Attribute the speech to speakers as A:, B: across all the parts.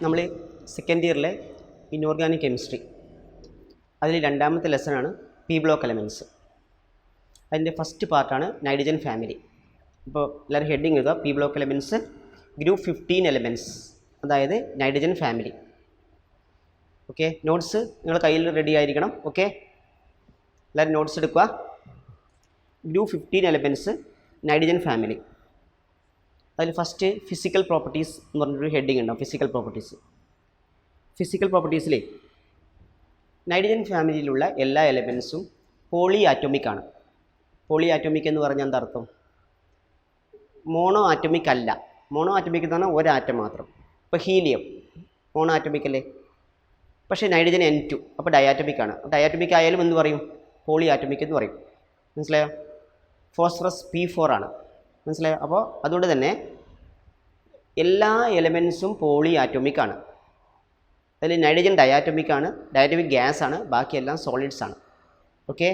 A: നമ്മൾ second ഇയറിലെ inorganic chemistry അതിൽ രണ്ടാമത്തെ ലെസണാണ് പി ബ്ലോക്ക് എലമെൻറ്റ്സ്. അതിൻ്റെ ഫസ്റ്റ് പാർട്ടാണ് നൈട്രജൻ ഫാമിലി. ഇപ്പോൾ എല്ലാവരും ഹെഡിങ് എഴുതുക, P block elements group 15 elements, അതായത് നൈട്രജൻ ഫാമിലി. ഓക്കെ, നോട്ട്സ് നിങ്ങളുടെ കയ്യിൽ റെഡി ആയിരിക്കണം. ഓക്കെ, എല്ലാവരും നോട്ട്സ് എടുക്കുക. Group 15 elements nitrogen family. അതിൽ ഫസ്റ്റ് ഫിസിക്കൽ പ്രോപ്പർട്ടീസ് എന്ന് പറഞ്ഞൊരു ഹെഡിങ് ഉണ്ടാവും. ഫിസിക്കൽ പ്രോപ്പർട്ടീസിലെ നൈട്രജൻ ഫാമിലിയിലുള്ള എല്ലാ എലമെൻറ്റ്സും പോളി ആറ്റോമിക് ആണ്. പോളി ആറ്റോമിക് എന്ന് പറഞ്ഞാൽ എന്താ അർത്ഥം? മോണോ ആറ്റോമിക് അല്ല. മോണോ ആറ്റോമിക് എന്ന് പറഞ്ഞാൽ ഒരാറ്റം മാത്രം. ഇപ്പോൾ ഹീലിയം മോണോ ആറ്റോമിക് അല്ലേ? പക്ഷേ നൈട്രജൻ N2 അപ്പോൾ ഡയാറ്റോമിക് ആണ്. ഡയാറ്റോമിക് ആയാലും എന്ത് പറയും? പോളി ആറ്റോമിക് എന്ന് പറയും. മനസ്സിലായോ? ഫോസ്ഫറസ് P4 ആണ്. മനസ്സിലായോ? അപ്പോൾ അതുകൊണ്ട് തന്നെ എല്ലാ എലമെൻറ്റ്സും പോളി ആറ്റോമിക് ആണ്. അതിൽ നൈട്രജൻ ഡയാറ്റോമിക് ആണ്, ഡയാറ്റോമിക് ഗ്യാസ് ആണ്, ബാക്കിയെല്ലാം സോളിഡ്സ് ആണ്. ഓക്കെ,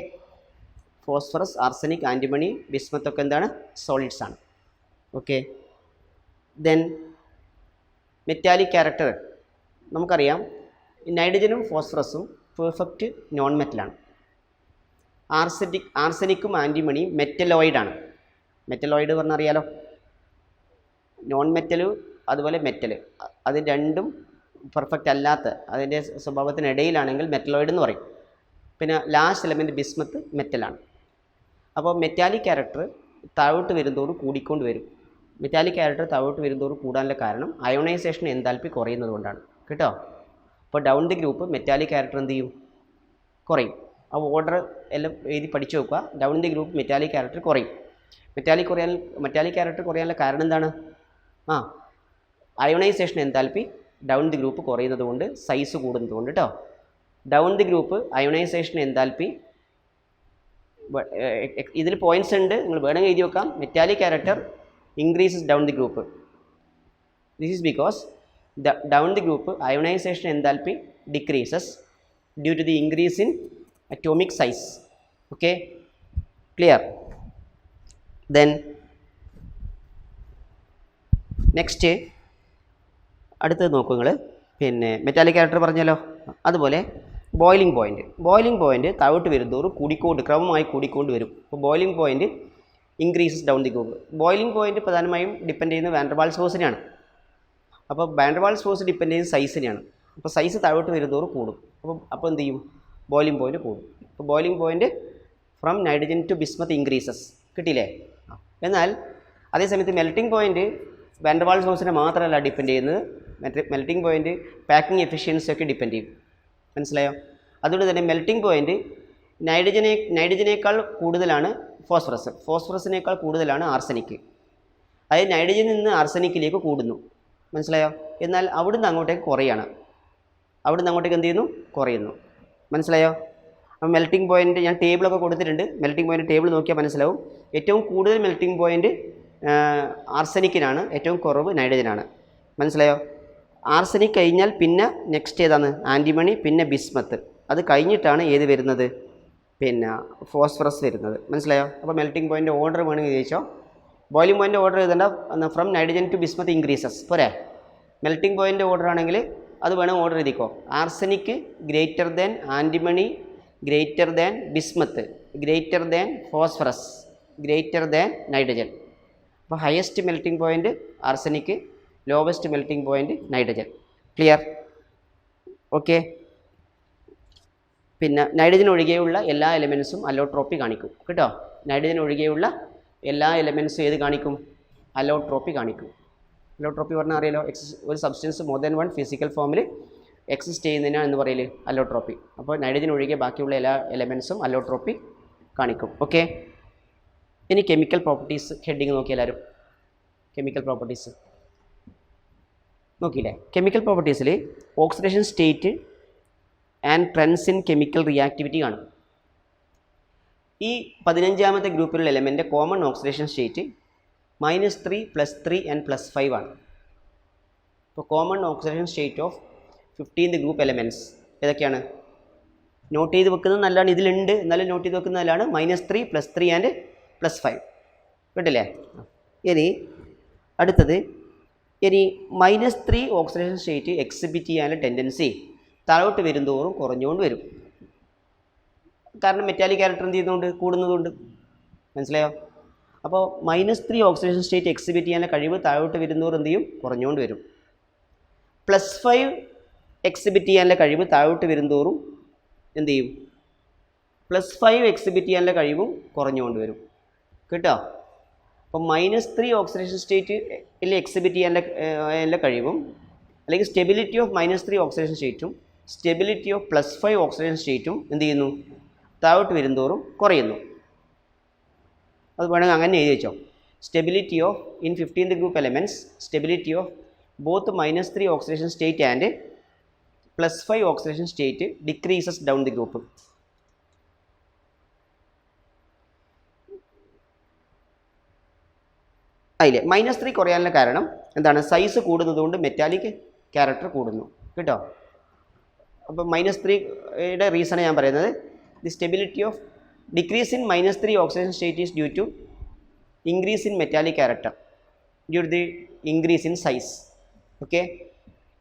A: ഫോസ്ഫറസ്, ആർസനിക്, ആൻറ്റിമണി, ബിസ്മത്തൊക്കെ എന്താണ്? സോളിഡ്സ് ആണ്. ഓക്കെ, ദെൻ മെറ്റാലിക് ക്യാരക്ടർ നമുക്കറിയാം. നൈട്രജനും ഫോസ്ഫറസും പെർഫെക്റ്റ് നോൺ മെറ്റലാണ്. ആർസനിക്കും ആൻറ്റിമണിയും മെറ്റലോയിഡാണ്. മെറ്റലോയിഡ് പറഞ്ഞാൽ അറിയാലോ, നോൺ മെറ്റൽ അതുപോലെ മെറ്റൽ, അത് രണ്ടും പെർഫെക്റ്റ് അല്ലാത്ത അതിൻ്റെ സ്വഭാവത്തിനിടയിലാണെങ്കിൽ മെറ്റലോയിഡ് എന്ന് പറയും. പിന്നെ ലാസ്റ്റ് എലമെൻറ്റ് ബിസ്മത്ത് മെറ്റലാണ്. അപ്പോൾ മെറ്റാലിക് ക്യാരക്ടർ താഴോട്ട് വരുന്തോറും കൂടിക്കൊണ്ട് വരും. മെറ്റാലിക് ക്യാരക്ടർ താഴോട്ട് വരുന്തോറും കൂടാനുള്ള കാരണം അയോണൈസേഷൻ എൻതാൽപ്പി കുറയുന്നത് കൊണ്ടാണ് കേട്ടോ. അപ്പോൾ down the group metallic character എന്ത് ചെയ്യും? കുറയും. ആ ഓർഡർ എല്ലാം എഴുതി പഠിച്ചു വെക്കുക. Down the group metallic character കുറയും. മെറ്റാലിക് ക്യാരക്ടർ കുറയാനുള്ള കാരണം എന്താണ്? Ionisation enthalpy down the group കുറയുന്നത് കൊണ്ട്, സൈസ് കൂടുന്നത് കൊണ്ട് കേട്ടോ. Down the group ionisation enthalpy ഇതിൽ പോയിൻറ്റ്സ് ഉണ്ട്, നിങ്ങൾ വേണമെങ്കിൽ എഴുതി വെക്കാം. Metallic character increases down the group. This is because down the group ionisation enthalpy decreases due to the increase in atomic size. Okay, clear? Then next അടുത്തത് നോക്കൂ നിങ്ങൾ. പിന്നെ മെറ്റാലിക് ക്യാരക്ടർ പറഞ്ഞല്ലോ, അതുപോലെ ബോയിലിംഗ് പോയിൻറ്റ് താഴോട്ട് വരുന്നതോറും ക്രമമായി കൂടിക്കൊണ്ട് വരും. അപ്പോൾ boiling point increases down the group. Boiling point പ്രധാനമായും ഡിപ്പെൻഡ് ചെയ്യുന്നത് വാൻ ഡെർ വാൾസ് ഫോഴ്സിനെയാണ്. അപ്പോൾ van der Waals force depend ചെയ്യുന്നത് സൈസിനെയാണ്. അപ്പോൾ സൈസ് താഴോട്ട് വരുന്നതോറും കൂടും. അപ്പോൾ എന്ത് ചെയ്യും? ബോയിലിംഗ് പോയിൻറ്റ് കൂടും. അപ്പോൾ boiling point from nitrogen to bismuth increases. കിട്ടിയില്ലേ? എന്നാൽ അതേസമയത്ത് melting point van der Waals ഫോഴ്സിനെ മാത്രമല്ല ഡിപ്പെൻഡ് ചെയ്യുന്നത്. മെൽറ്റിംഗ് പോയിൻറ്റ് പാക്കിംഗ് എഫിഷ്യൻസി ഒക്കെ ഡിപ്പെൻഡ് ചെയ്യും. മനസ്സിലായോ? അതുകൊണ്ട് തന്നെ മെൽറ്റിംഗ് പോയിൻറ്റ് നൈട്രജനേക്കാൾ കൂടുതലാണ് ഫോസ്ഫറസിനേക്കാൾ കൂടുതലാണ് ആർസനിക്. അതായത് നൈട്രജനിൽ നിന്ന് ആർസനിക്കിലേക്ക് കൂടുന്നു. മനസ്സിലായോ? എന്നാൽ അവിടുന്ന് അങ്ങോട്ടേക്ക് കുറയാണ്. അവിടുന്ന് അങ്ങോട്ടേക്ക് എന്ത് ചെയ്യുന്നു? കുറയുന്നു. മനസ്സിലായോ? അപ്പോൾ മെൽറ്റിംഗ് പോയിൻറ്റ് ഞാൻ ടേബിളൊക്കെ കൊടുത്തിട്ടുണ്ട്. മെൽറ്റിംഗ് പോയിൻറ്റ് ടേബിൾ നോക്കിയാൽ മനസ്സിലാവും. ഏറ്റവും കൂടുതൽ മെൽറ്റിംഗ് പോയിൻറ്റ് ആർസനിക്കിനാണ്, ഏറ്റവും കുറവ് നൈട്രജനാണ്. മനസ്സിലായോ? ആർസനിക് കഴിഞ്ഞാൽ പിന്നെ നെക്സ്റ്റ് ഏതാണ്? ആൻറ്റിമണി, പിന്നെ ബിസ്മത്ത്. അത് കഴിഞ്ഞിട്ടാണ് ഏത് വരുന്നത്? പിന്നെ ഫോസ്ഫറസ് വരുന്നത്. മനസ്സിലായോ? അപ്പോൾ മെൽറ്റിംഗ് പോയിൻറ്റ് ഓർഡർ വേണമെങ്കിൽ ചോദിച്ചോ. ബോയിലിംഗ് പോയിൻറ്റ് ഓർഡർ എഴുതേണ്ട, from nitrogen to bismuth increases പോരെ. മെൽറ്റിംഗ് പോയിൻറ്റ് ഓർഡർ ആണെങ്കിൽ അത് വേണം ഓർഡർ എഴുതിക്കോ. Arsenic greater than antimony, greater than bismuth, greater than phosphorus, greater than nitrogen. അപ്പോൾ highest melting point arsenic, lowest melting point nitrogen. Clear? Okay. പിന്നെ nitrogen ഒഴികെയുള്ള എല്ലാ എലമെൻറ്റ്സും അലോട്രോപ്പി കാണിക്കും കേട്ടോ. നൈട്രജൻ ഒഴികെയുള്ള എല്ലാ എലമെൻറ്റ്സും ഏത് കാണിക്കും? അലോട്രോപ്പി കാണിക്കും. അലോട്രോപ്പി പറഞ്ഞാൽ അറിയാലോ, ഒരു substance more than one physical ഫോമിൽ എക്സിസ്റ്റ് ചെയ്യുന്നതിനാണ് എന്ന് പറയൽ അലോട്രോപ്പി. അപ്പോൾ നൈട്രജൻ ഒഴികെ ബാക്കിയുള്ള എല്ലാ എലമെൻറ്റ്സും അലോട്രോപ്പി കാണിക്കും. ഓക്കെ, ഇനി കെമിക്കൽ പ്രോപ്പർട്ടീസ് ഹെഡിങ് നോക്കി എല്ലാവരും. കെമിക്കൽ പ്രോപ്പർട്ടീസ് നോക്കിയില്ലേ? കെമിക്കൽ പ്രോപ്പർട്ടീസിൽ oxidation state and trends in chemical reactivity കാണും. ഈ 15ാമത്തെ ഗ്രൂപ്പിലുള്ള element common oxidation state -3 +3 and +5 ആണ്. അപ്പോൾ common oxidation state of 15th group elements ഏതൊക്കെയാണ്? നോട്ട് ചെയ്ത് വെക്കുന്നത് നല്ലതാണ്. ഇതിലുണ്ട്, എന്നാലും നോട്ട് ചെയ്ത് വെക്കുന്നത് നല്ലതാണ്. -3 +3 ആൻഡ് +5 കേട്ടില്ലേ? ഇനി അടുത്തത് ഇനി -3 ഓക്സിഡേഷൻ സ്റ്റേറ്റ് എക്സിബിറ്റ് ചെയ്യാനുള്ള ടെൻഡൻസി താഴോട്ട് വരുന്തോറും കുറഞ്ഞുകൊണ്ട് വരും. കാരണം മെറ്റാലിക് ക്യാരക്ടർ എന്ത് ചെയ്യുന്നതുകൊണ്ട് കൂടുന്നതുകൊണ്ട്. മനസ്സിലായോ? അപ്പോൾ -3 ഓക്സിഡേഷൻ സ്റ്റേറ്റ് എക്സിബിറ്റ് ചെയ്യാനുള്ള കഴിവ് താഴോട്ട് വരുന്നതോറും എന്ത് ചെയ്യും? കുറഞ്ഞുകൊണ്ട് വരും. +5 എക്സിബിറ്റ് ചെയ്യാനുള്ള കഴിവ് താഴോട്ട് വരുന്തോറും എന്ത് ചെയ്യും? +5 എക്സിബിറ്റ് ചെയ്യാനുള്ള കഴിവും കുറഞ്ഞുകൊണ്ട് വരും. കേട്ടോ? അപ്പോൾ -3 ഓക്സിഡേഷൻ സ്റ്റേറ്റിൽ എക്സിബിറ്റ് ചെയ്യാനുള്ള കഴിവും അല്ലെങ്കിൽ സ്റ്റെബിലിറ്റി ഓഫ് -3 ഓക്സിഡേഷൻ സ്റ്റേറ്റും സ്റ്റെബിലിറ്റി ഓഫ് +5 ഓക്സിഡേഷൻ സ്റ്റേറ്റും എന്ത് ചെയ്യുന്നു? താഴോട്ട് വരുന്തോറും കുറയുന്നു. അത് വേണമെങ്കിൽ അങ്ങനെ എഴുതി വെച്ചോ. Stability of in 15th group elements stability of both -3 oxidation state and +5 oxidation state decreases down the group. അതിലെ -3 കുറയാനുള്ള കാരണം എന്താണ്? സൈസ് കൂടുന്നതുകൊണ്ട് മെറ്റാലിക് ക്യാരക്ടർ കൂടുന്നു. കേട്ടോ? അപ്പോൾ -3യുടെ റീസൺ ഞാൻ പറയുന്നത് the stability of decrease in -3 oxidation state is due to increase in metallic character due to the increase in size. Okay,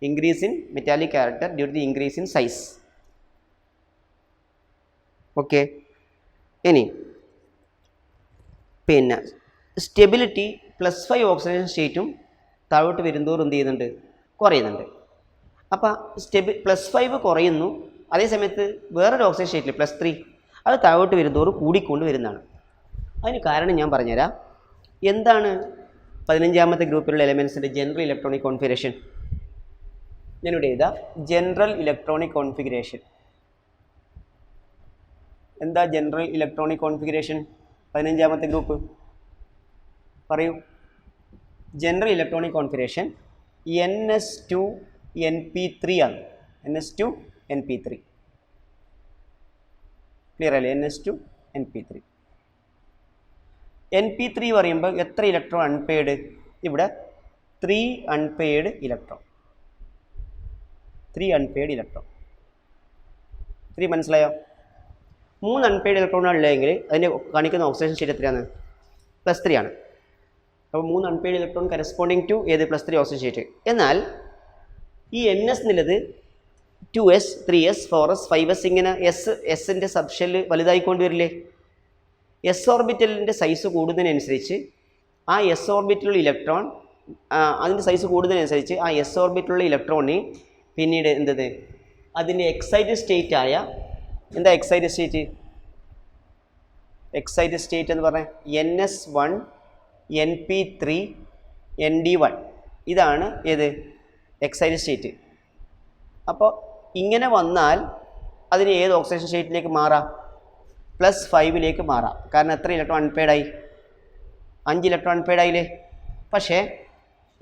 A: increase in metallic character due to the increase in size. Okay, ഇനി പിന്നെ stability +5 oxidation സ്റ്റേറ്റും താഴോട്ട് വരുന്തോറും എന്ത് ചെയ്യുന്നുണ്ട്? കുറയുന്നുണ്ട്. അപ്പോൾ +5 കുറയുന്നു, അതേസമയത്ത് വേറൊരു oxidation സ്റ്റേറ്റിൽ +3 അത് താഴോട്ട് വരുന്തോറും കൂടിക്കൊണ്ട് വരുന്നതാണ്. അതിന് കാരണം ഞാൻ പറഞ്ഞുതരാം. എന്താണ് 15ാമത്തെ ഗ്രൂപ്പിലുള്ള എലമെൻസിൻ്റെ ജനറൽ ഇലക്ട്രോണിക് കോൺഫിഗറേഷൻ? ഞാനിവിടെ എഴുതാം, ജനറൽ ഇലക്ട്രോണിക് കോൺഫിഗറേഷൻ. എന്താ ജനറൽ ഇലക്ട്രോണിക് കോൺഫിഗറേഷൻ 15ാമത്തെ ഗ്രൂപ്പ്? പറയൂ. ജനറൽ ഇലക്ട്രോണിക് കോൺഫിഗറേഷൻ ns2np3 ആണ്. ns2np3 ക്ലിയർ അല്ലേ? ns2np3 np3 പറയുമ്പോൾ എത്ര ഇലക്ട്രോൺ അൺപെയ്ഡ്? ഇവിടെ 3 അൺപെയ്ഡ് ഇലക്ട്രോൺ. 3 unpaid electron. 3 മനസ്സിലായോ? 3 അൺപെയ്ഡ് ഇലക്ട്രോണാണ് ഉള്ളതെങ്കിൽ അതിൻ്റെ കാണിക്കുന്ന ഓക്സിഡേഷൻ സ്റ്റേറ്റ് എത്രയാണ്? +3 ആണ്. അപ്പോൾ 3 അൺപെയ്ഡ് ഇലക്ട്രോൺ കറസ്പോണ്ടിങ് ടു ഏത്? +3 ഓക്സിജൻ സ്റ്റേറ്റ്. എന്നാൽ ഈ ns എന്നുള്ളത് 2s 3s 4s 5s ഇങ്ങനെ എസിൻ്റെ സബ്ഷെല്ല് വലുതായിക്കൊണ്ട് വരില്ലേ? എസ് ഓർബിറ്റലിൻ്റെ സൈസ് കൂടുന്നതിനനുസരിച്ച് ആ എസ് ഓർബിറ്റലുള്ള ഇലക്ട്രോൺ അതിൻ്റെ സൈസ് കൂടുന്നതിനനുസരിച്ച് ആ എസ് ഓർബിറ്റലുള്ള ഇലക്ട്രോണിന് പിന്നീട് എന്തത് അതിൻ്റെ എക്സൈറ്റഡ് സ്റ്റേറ്റ് ആയ എന്താ എക്സൈറ്റഡ് സ്റ്റേറ്റ്? എക്സൈറ്റഡ് സ്റ്റേറ്റ് എന്ന് പറഞ്ഞാൽ ns1 np3 nd1 ഇതാണ് ഏത്? Excited state. അപ്പോൾ ഇങ്ങനെ വന്നാൽ അതിന് ഏത് ഓക്സിഡേഷൻ സ്റ്റേറ്റിലേക്ക് മാറാം? +5ലേക്ക് മാറാം. കാരണം എത്ര ഇലക്ട്രോൺ അൺപെയ്ഡായി? 5 ഇലക്ട്രോൺ അൺപെയ്ഡായില്ലേ? പക്ഷേ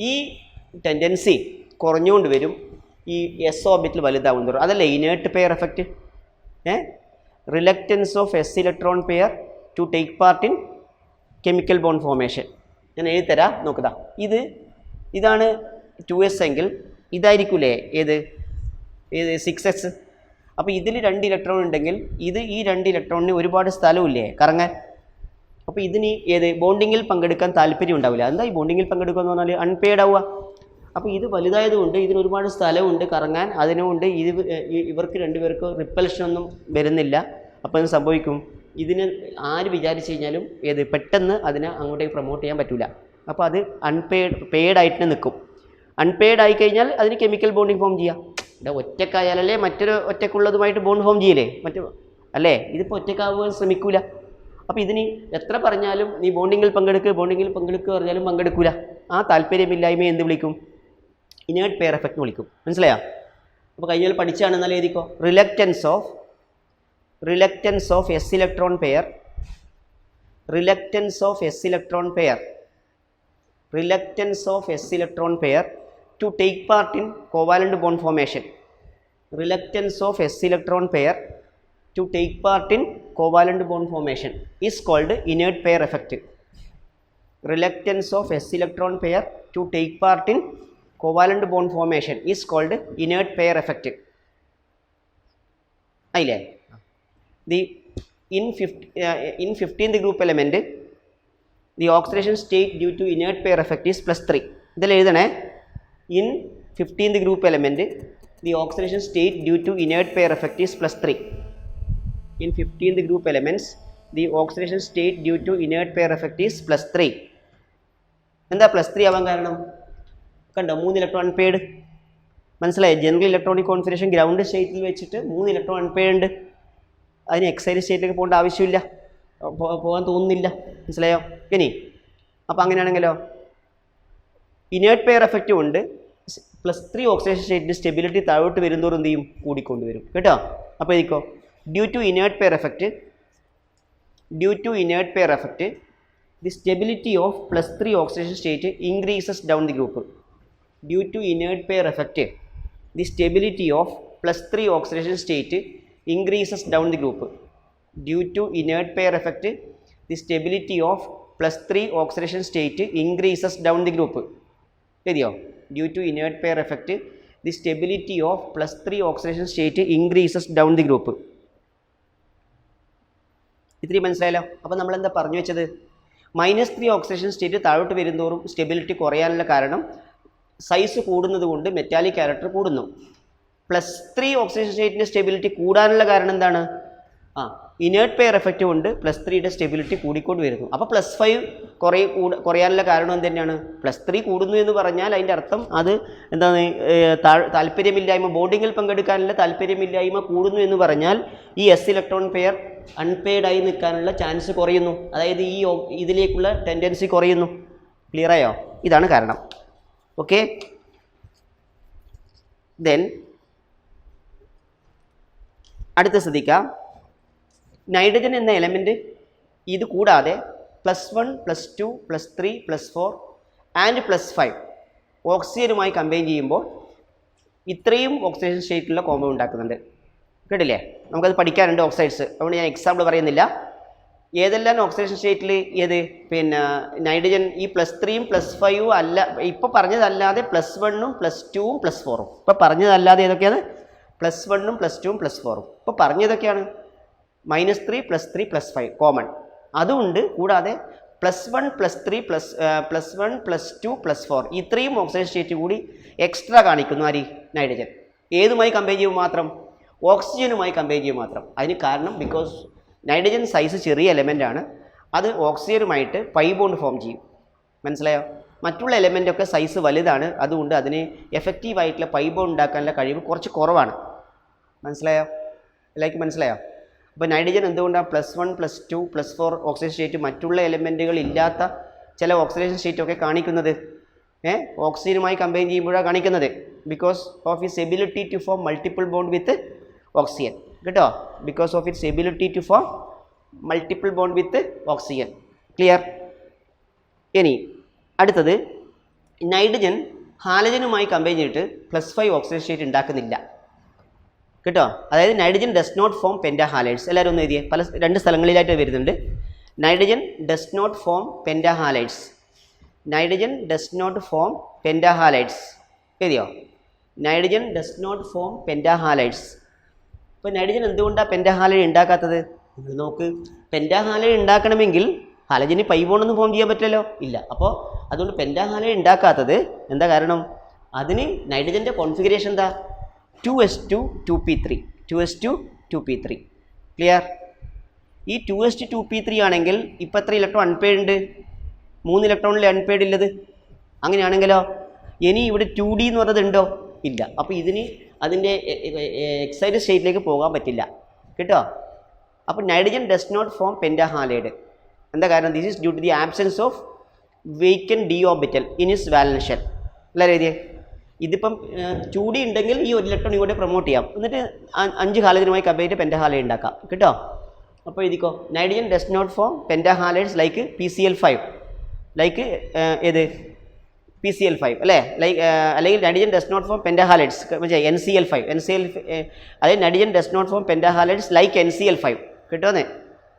A: ഈ ടെൻഡൻസി കുറഞ്ഞുകൊണ്ട് വരും ഈ എസ് ഓർബിറ്റിൽ വലുതാവും തോറും. അതല്ല inert pair effect. Reluctance of s electron pair to take part in chemical bond formation. ഞാൻ എഴുതിത്തരാം, നോക്കുക. ഇതാണ് 2s എങ്കിൽ ഇതായിരിക്കില്ലേ ഏത് 6s. അപ്പോൾ ഇതിൽ 2 ഇലക്ട്രോൺ ഉണ്ടെങ്കിൽ ഈ 2 ഇലക്ട്രോണിന് ഒരുപാട് സ്ഥലമില്ലേ കറങ്ങാൻ. അപ്പോൾ ഇതിന് ഏത് ബോണ്ടിങ്ങിൽ പങ്കെടുക്കാൻ താല്പര്യം ഉണ്ടാവില്ല. എന്താ ഈ ബോണ്ടിങ്ങിൽ പങ്കെടുക്കുക എന്ന് പറഞ്ഞാൽ അൺപെയ്ഡ് ആവുക. അപ്പോൾ ഇത് വലുതായതുകൊണ്ട് ഇതിന് ഒരുപാട് സ്ഥലമുണ്ട് കറങ്ങാൻ. അതിനുകൊണ്ട് ഇവർക്ക് 2 പേർക്ക് റിപ്പൽഷനൊന്നും വരുന്നില്ല. അപ്പോൾ എന്ത് സംഭവിക്കും? ഇതിന് ആര് വിചാരിച്ചു കഴിഞ്ഞാലും പെട്ടെന്ന് അതിനെ അങ്ങോട്ടേക്ക് പ്രൊമോട്ട് ചെയ്യാൻ പറ്റില്ല. അപ്പോൾ അത് പെയ്ഡായിട്ട് നിൽക്കും. അൺപെയ്ഡ് ആയിക്കഴിഞ്ഞാൽ അതിന് കെമിക്കൽ ബോണ്ടിങ് ഫോം ചെയ്യാം. ഒറ്റക്കായാലല്ലേ മറ്റൊരു ഒറ്റക്കുള്ളതുമായിട്ട് ബോണ്ട് ഫോം ചെയ്യില്ലേ അല്ലേ? ഇതിപ്പോൾ ഒറ്റക്കാവുക ശ്രമിക്കൂല. അപ്പോൾ ഇതിന് എത്ര പറഞ്ഞാലും നീ ബോണ്ടിങ്ങിൽ പങ്കെടുക്കുക പറഞ്ഞാലും പങ്കെടുക്കൂല. ആ താല്പര്യമില്ലായ്മയെ എന്ത് വിളിക്കും? ഇനേർട്ട് പെയർ എഫക്റ്റ് വിളിക്കും. മനസ്സിലായോ? അപ്പോൾ കഴിഞ്ഞാൽ പഠിച്ചാണെന്നാൽ എഴുതിക്കോ. Reluctance of s electron pair to take part in covalent bond formation. Reluctance of s electron pair to take part in covalent bond formation is called inert pair effect. Reluctance of s electron pair to take part in covalent bond formation is called inert pair effect. Aile the in 15th group element the oxidation state due to inert pair effect is +3. ഇതിൽ എഴുതണേ In 15th group element, the oxidation state due to inert pair effect is +3. In 15th group elements, the oxidation state due to inert pair effect is +3. എന്താ +3 ആവാൻ കാരണം? കണ്ടോ 3 electron unpaired. മനസ്സിലായി? General electronic configuration ground സ്റ്റേറ്റിൽ വെച്ചിട്ട് 3 electron unpaired ഉണ്ട്. അതിന് excited സ്റ്റേറ്റിലേക്ക് പോകേണ്ട ആവശ്യമില്ല, പോകാൻ തോന്നുന്നില്ല. മനസ്സിലായോ? ഇനി അപ്പോൾ അങ്ങനെയാണെങ്കിലോ ഇനേർട്ട് പെയർ എഫക്റ്റും ഉണ്ട്, +3 ഓക്സിഡേഷൻ സ്റ്റേറ്റിൻ്റെ സ്റ്റെബിലിറ്റി താഴോട്ട് വരുന്നതോറും എന്ത് ചെയ്യും? കൂടിക്കൊണ്ടുവരും കേട്ടോ. അപ്പോൾ ഇരിക്കോ due to inert pair effect, the stability of +3 oxidation state increases down the group. Due to inert pair effect, the stability of +3 oxidation state increases down the group. Due to inert pair effect, the stability of +3 oxidation state increases down the group. എഴുതിയോ? Due to inert pair effect, the stability of +3 oxidation state increases down the group. ഇത്രയും മനസ്സിലായല്ലോ. അപ്പോൾ നമ്മൾ എന്താ പറഞ്ഞു വെച്ചത്? -3 oxidation state താഴോട്ട് വരുന്നതോറും stability കുറയാനുള്ള കാരണം സൈസ് കൂടുന്നത് കൊണ്ട് മെറ്റാലിക് ക്യാരക്ടർ കൂടുന്നു. +3 ഓക്സിഡേഷൻ സ്റ്റേറ്റിൻ്റെ സ്റ്റെബിലിറ്റി കൂടാനുള്ള കാരണം എന്താണ്? ഇനേർട്ട് പെയർ എഫക്റ്റ് കൊണ്ട് +3യുടെ സ്റ്റെബിലിറ്റി കൂടിക്കൊണ്ട് വരുന്നു. അപ്പോൾ +5 കുറയാനുള്ള കാരണം എന്ത് തന്നെയാണ്? +3 കൂടുന്നു എന്ന് പറഞ്ഞാൽ അതിൻ്റെ അർത്ഥം അത് എന്താണ്? താല്പര്യമില്ലായ്മ, ബോണ്ടിങ്ങിൽ പങ്കെടുക്കാനുള്ള താല്പര്യമില്ലായ്മ കൂടുന്നു എന്ന് പറഞ്ഞാൽ ഈ എസ് ഇലക്ട്രോൺ പെയർ അൺപെയ്ഡായി നിൽക്കാനുള്ള ചാൻസ് കുറയുന്നു. അതായത് ഈ ഇതിലേക്കുള്ള ടെൻഡൻസി കുറയുന്നു. ക്ലിയറായോ? ഇതാണ് കാരണം. ഓക്കെ, ദെൻ അടുത്ത ശ്രദ്ധിക്കാം. നൈട്രജൻ എന്ന എലമെൻറ്റ് ഇത് കൂടാതെ +1, +2, +3, +4 ആൻഡ് +5 ഓക്സിജനുമായി കമ്പൈൻ ചെയ്യുമ്പോൾ ഇത്രയും ഓക്സിഡേഷൻ സ്റ്റേറ്റിലുള്ള കോമ്പൗണ്ട് ഉണ്ടാക്കുന്നുണ്ട്. കേട്ടില്ലേ? നമുക്കത് പഠിക്കാനുണ്ട് ഓക്സൈഡ്സ്. അതുകൊണ്ട് ഞാൻ എക്സാമ്പിൾ പറയുന്നില്ല. ഏതെല്ലാം ഓക്സിഡേഷൻ സ്റ്റേറ്റിൽ ഏത് നൈട്രജൻ ഈ +3ഉം +5ഉം അല്ല, ഇപ്പോൾ പറഞ്ഞതല്ലാതെ +1ഉം +2ഉം +4ഉം. ഇപ്പോൾ പറഞ്ഞതല്ലാതെ ഏതൊക്കെയാണ്? +1ഉം +2ഉം +4ഉം. ഇപ്പോൾ പറഞ്ഞതൊക്കെയാണ് -3 +3 +5 കോമൺ അതുകൊണ്ട്. കൂടാതെ +1 +3 +1 +2 +4 ഇത്രയും ഓക്സിഡേഷൻ സ്റ്റേറ്റ് കൂടി എക്സ്ട്രാ കാണിക്കുന്നു. ആര്? നൈട്രജൻ. ഏതുമായി കമ്പയർ ചെയ്യുമ്പോൾ മാത്രം? ഓക്സിജനുമായി കമ്പയർ ചെയ്യുമ്പോൾ മാത്രം. അതിന് കാരണം ബിക്കോസ് നൈട്രജൻ സൈസ് ചെറിയ എലമെൻ്റാണ്, അത് ഓക്സിജനുമായിട്ട് പൈ ബോണ്ട് ഫോം ചെയ്യും. മനസ്സിലായോ? മറ്റുള്ള എലമെൻ്റൊക്കെ സൈസ് വലുതാണ്, അതുകൊണ്ട് അതിന് എഫക്റ്റീവായിട്ടുള്ള പൈ ബോണ്ട് ഉണ്ടാക്കാനുള്ള കഴിവ് കുറച്ച് കുറവാണ്. മനസ്സിലായോ? എല്ലാവർക്കും മനസ്സിലായോ? അപ്പോൾ നൈട്രജൻ എന്തുകൊണ്ടാണ് +1 +2 +4 ഓക്സിഡേഷൻ സ്റ്റേറ്റ് മറ്റുള്ള എലമെൻറ്റുകൾ ഇല്ലാത്ത ചില ഓക്സിഡേഷൻ സ്റ്റേറ്റൊക്കെ കാണിക്കുന്നത്? ഓക്സിജനുമായി കമ്പൈൻ ചെയ്യുമ്പോഴാണ് കാണിക്കുന്നത്. Because of its ability to form multiple bond with oxygen. കേട്ടോ? Because of its ability to form multiple bond with oxygen. Clear? ഇനി അടുത്തത്, നൈട്രജൻ ഹാലജനുമായി കമ്പൈൻ ചെയ്തിട്ട് +5 ഓക്സിഡേഷൻ സ്റ്റേറ്റ് ഉണ്ടാക്കുന്നില്ല. കേട്ടോ? അതായത് nitrogen does not form pentahalides. എല്ലാവരും ഒന്ന് എഴുതിയേ. രണ്ട് സ്ഥലങ്ങളിലായിട്ട് വരുന്നുണ്ട്. Nitrogen does not form pentahalides. Nitrogen does not form pentahalides. എഴുതിയോ? Nitrogen does not form pentahalides. ഇപ്പോൾ നൈട്രജൻ എന്തുകൊണ്ടാണ് പെൻറ്റാഹാലൈഡ് ഉണ്ടാക്കാത്തത്? നിങ്ങൾ നോക്ക്. പെൻറ്റാഹാലൈഡ് ഉണ്ടാക്കണമെങ്കിൽ ഹാലജന് പൈ ബോണ്ടൊന്നും ഫോം ചെയ്യാൻ പറ്റില്ലല്ലോ, ഇല്ല. അപ്പോൾ അതുകൊണ്ട് പെൻറ്റാഹാലൈഡ് ഉണ്ടാക്കാത്തത് എന്താ കാരണം? അതിന് നൈട്രജൻ്റെ കോൺഫിഗറേഷൻ എന്താ? 2s2 2p3 2s2 2p3. Clear? ഈ 2s2 2p3 ആണെങ്കിൽ ഇപ്പോൾ എത്ര ഇലക്ട്രോൺ അൺപെയ്ഡ് ഉണ്ട്? 3 ഇലക്ട്രോണിൽ അൺപെയ്ഡ് ഉള്ളത്. അങ്ങനെയാണെങ്കിലോ ഇനി ഇവിടെ 2d എന്ന് പറഞ്ഞത് ഉണ്ടോ? ഇല്ല. അപ്പോൾ ഇതിന് അതിൻ്റെ എക്സൈറ്റഡ് സ്റ്റേറ്റിലേക്ക് പോകാൻ പറ്റില്ല. കേട്ടോ? അപ്പോൾ nitrogen does not form pentahalide. എന്താ കാരണം? This is due to the absence of vacant d orbital in is valence shell. എല്ലാവരും എഴുതിയേ. ഇതിപ്പം 2d ഉണ്ടെങ്കിൽ ഈ 1 ഇലക്ട്രോൺ ഇങ്ങോട്ട് പ്രൊമോട്ട് ചെയ്യാം, എന്നിട്ട് 5 ഹാലജനുമായി കമ്പയർ ചെയ്ത് പെൻറ്റാഹാലൈഡ് ഉണ്ടാക്കാം. കേട്ടോ? അപ്പോൾ എഴുതിക്കോ. Nitrogen does not form pentahalides like PCl5. Like ഏത്? PCl5 അല്ലേ? ലൈക്ക് അല്ലെങ്കിൽ nitrogen does not form pentahalides NCl5. അതായത് nitrogen does not form pentahalides like NCl5. കിട്ടുമെന്നേ.